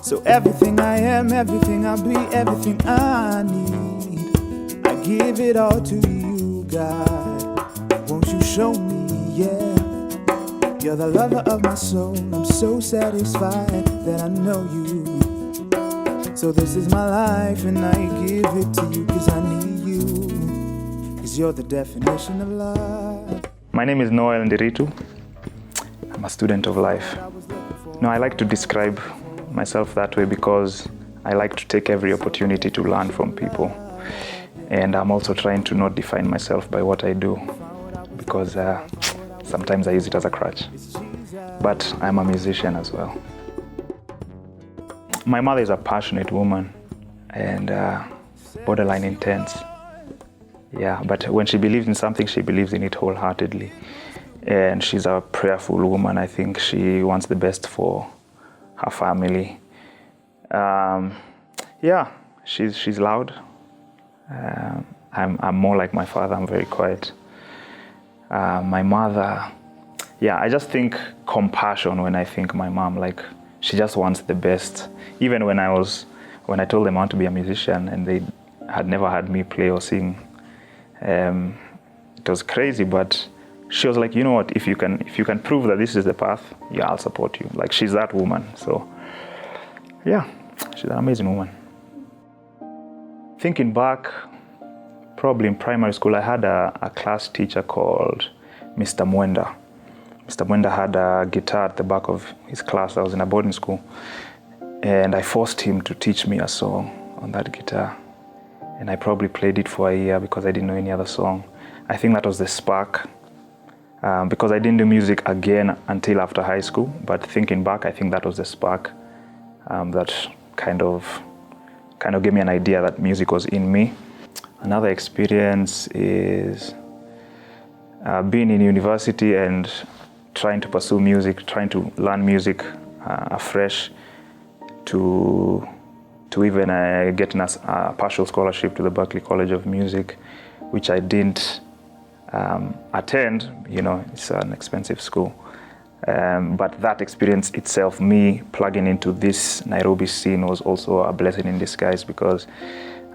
So everything I am, everything I be, everything I need, I give it all to you, God. Won't you show me, yeah? You're the lover of my soul. I'm so satisfied that I know you. So this is my life and I give it to you, cause I need you, cause you're the definition of love. My name is Noel Nderitu. I'm a student of life. No, I like to describe myself that way because I like to take every opportunity to learn from people. And I'm also trying to not define myself by what I do, because sometimes I use it as a crutch. But I'm a musician as well. My mother is a passionate woman and borderline intense. Yeah, but when she believes in something, she believes in it wholeheartedly. And she's a prayerful woman. I think she wants the best for her family. Yeah, she's loud. I'm more like my father. I'm very quiet. My mother, yeah, I just think compassion when I think my mom. Like, she just wants the best. Even when I told them I want to be a musician and they had never had me play or sing, it was crazy, but she was like, you know what, if you can prove that this is the path, yeah, I'll support you. Like, she's that woman. So yeah, she's an amazing woman. Thinking back, probably in primary school, I had a class teacher called Mr. Mwenda. Mr. Mwenda had a guitar at the back of his class. I was in a boarding school, and I forced him to teach me a song on that guitar. And I probably played it for a year because I didn't know any other song. I think that was the spark, because I didn't do music again until after high school. But thinking back, I think that was the spark that kind of gave me an idea that music was in me. Another experience is being in university and trying to pursue music, trying to learn music afresh, to even get a partial scholarship to the Berklee College of Music, which I didn't attend. You know, it's an expensive school. But that experience itself, me plugging into this Nairobi scene, was also a blessing in disguise, because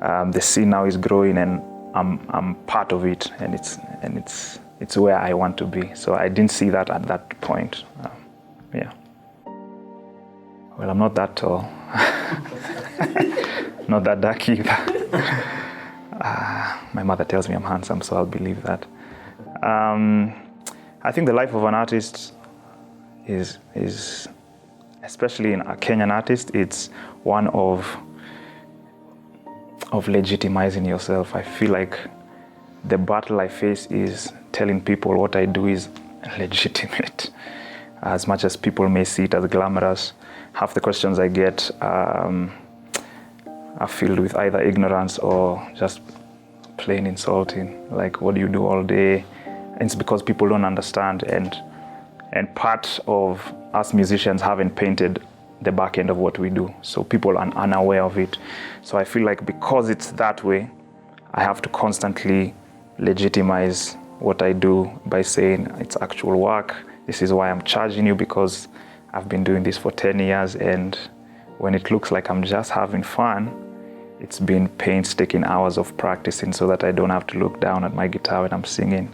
the scene now is growing and I'm part of it, and it's where I want to be. So I didn't see that at that point. Yeah. Well, I'm not that tall. Not that dark either. My mother tells me I'm handsome, so I'll believe that. I think the life of an artist is especially in a Kenyan artist, it's one of legitimizing yourself. I feel like the battle I face is telling people what I do is legitimate. As much as people may see it as glamorous, half the questions I get are filled with either ignorance or just plain insulting. Like, what do you do all day? And it's because people don't understand, and part of us musicians haven't painted the back end of what we do, so people are unaware of it. So I feel like because it's that way, I have to constantly legitimize what I do by saying it's actual work. This is why I'm charging you, because I've been doing this for 10 years, and when it looks like I'm just having fun, it's been painstaking hours of practicing so that I don't have to look down at my guitar when I'm singing.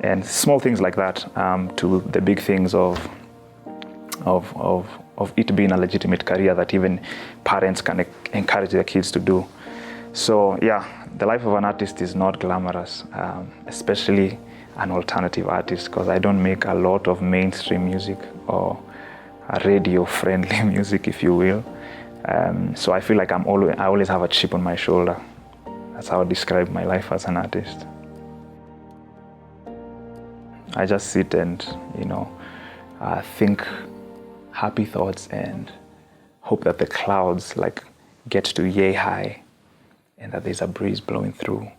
And small things like that, to the big things of it being a legitimate career that even parents can encourage their kids to do. So yeah, the life of an artist is not glamorous, especially an alternative artist, because I don't make a lot of mainstream music or radio-friendly music, if you will. So I feel like I always have a chip on my shoulder. That's how I describe my life as an artist. I just sit and, think happy thoughts and hope that the clouds get to yay high, and that there's a breeze blowing through,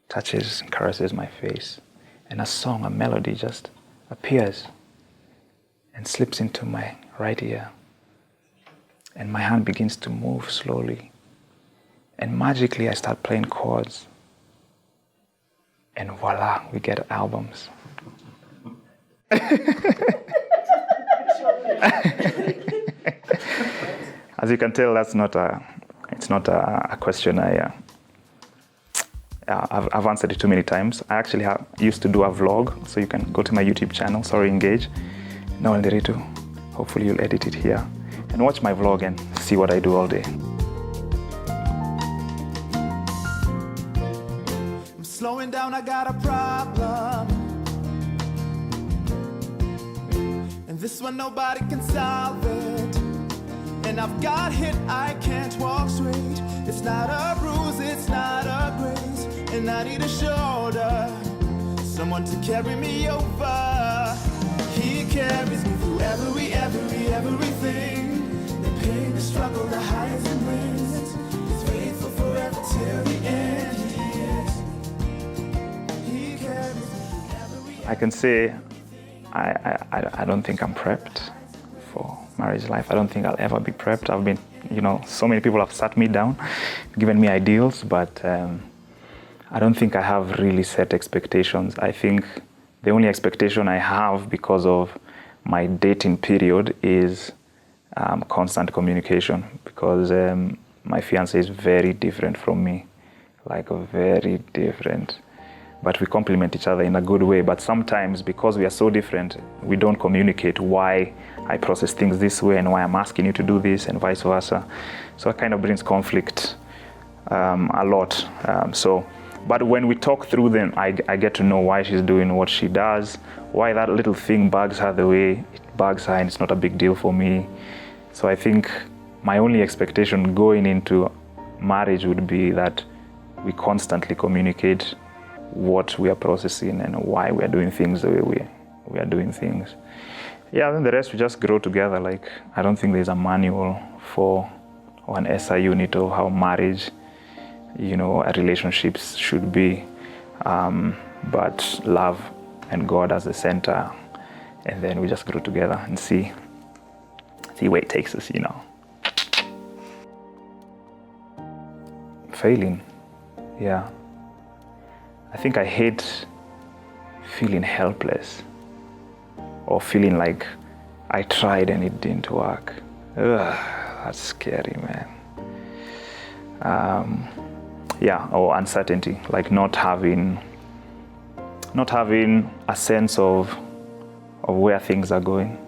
touches and caresses my face, and a song, a melody just appears and slips into my right ear, and my hand begins to move slowly, and magically I start playing chords, and voila, we get albums. As you can tell, it's not a question I've answered it too many times. I actually used to do a vlog, so you can go to my YouTube channel, Sorry Engage, Noel Nderitu. Hopefully you'll edit it here and watch my vlog and see what I do all day. I'm slowing down, I got a problem, and this one nobody can solve it. And I've got hit, I can't walk straight. It's not a bruise, it's not a grace. And I need a shoulder, someone to carry me over. He carries me through everything. The pain, the struggle, the highs and winds. He's faithful forever till the end. He carries me through every. I can say I don't think I'm prepped for marriage life. I don't think I'll ever be prepped. I've been, so many people have sat me down, given me ideals, but I don't think I have really set expectations. I think the only expectation I have because of my dating period is constant communication, because my fiancé is very different from me, like very different. But we complement each other in a good way. But sometimes, because we are so different, we don't communicate why I process things this way and why I'm asking you to do this and vice versa. So it kind of brings conflict a lot. But when we talk through them, I get to know why she's doing what she does, why that little thing bugs her the way it bugs her, and it's not a big deal for me. So I think my only expectation going into marriage would be that we constantly communicate what we are processing and why we are doing things the way we are doing things. Yeah, then the rest we just grow together. Like, I don't think there's a manual or an SI unit of how marriage, a relationships should be, but love and God as the center, and then we just grow together and see where it takes us. Failing, yeah. I think I hate feeling helpless or feeling like I tried and it didn't work. Ugh, that's scary, man. Or uncertainty, like not having a sense of where things are going,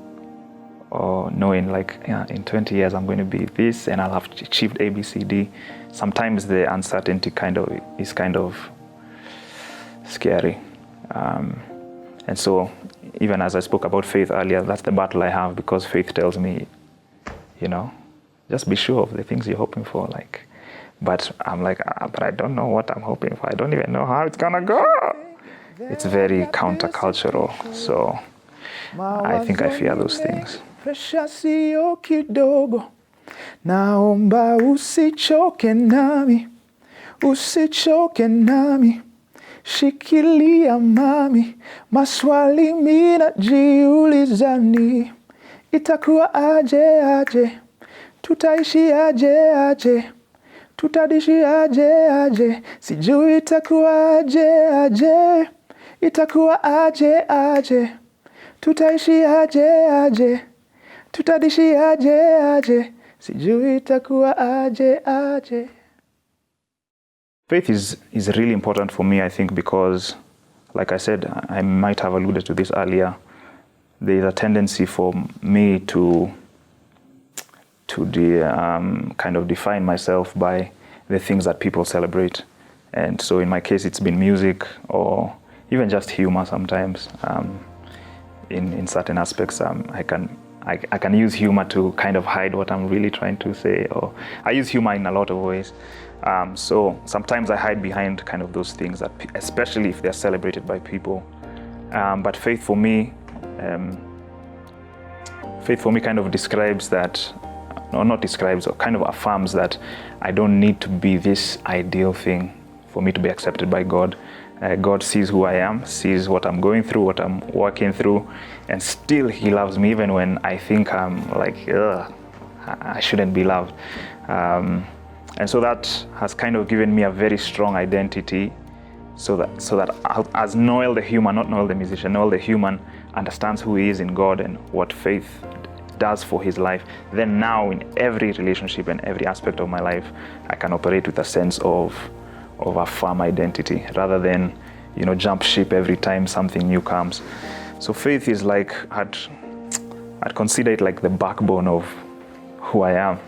or knowing like, in 20 years I'm going to be this and I'll have achieved A, B, C, D. Sometimes the uncertainty is kind of scary. And so even as I spoke about faith earlier, that's the battle I have, because faith tells me, just be sure of the things you're hoping for. But I'm like, but I don't know what I'm hoping for. I don't even know how it's gonna go. It's very countercultural. So I think I fear those things. Presha sio kidogo, naomba usichoke nami, shikilia mami, maswali mina jiulizani, itakuwa aje, tutaishi aje, tutadishi aje, sijui itakuwa aje, itakuwa aje, tutaishi aje, tutadishi aje, sijui itakuwa aje. Faith is really important for me, I think, because, like I said, I might have alluded to this earlier, there is a tendency for me to kind of define myself by the things that people celebrate. And so in my case, it's been music or even just humor sometimes. In certain aspects, I can use humor to kind of hide what I'm really trying to say, or I use humor in a lot of ways. So sometimes I hide behind kind of those things, that especially if they're celebrated by people. But faith for me kind of describes that, or not describes, or kind of affirms that I don't need to be this ideal thing for me to be accepted by God. God sees who I am, sees what I'm going through, what I'm working through, and still He loves me even when I think I'm like, I shouldn't be loved. And so that has kind of given me a very strong identity, so that as Noel the human, not Noel the musician, Noel the human understands who he is in God and what faith does for his life, then now in every relationship and every aspect of my life, I can operate with a sense of a firm identity rather than, jump ship every time something new comes. So faith is like, I'd consider it like the backbone of who I am.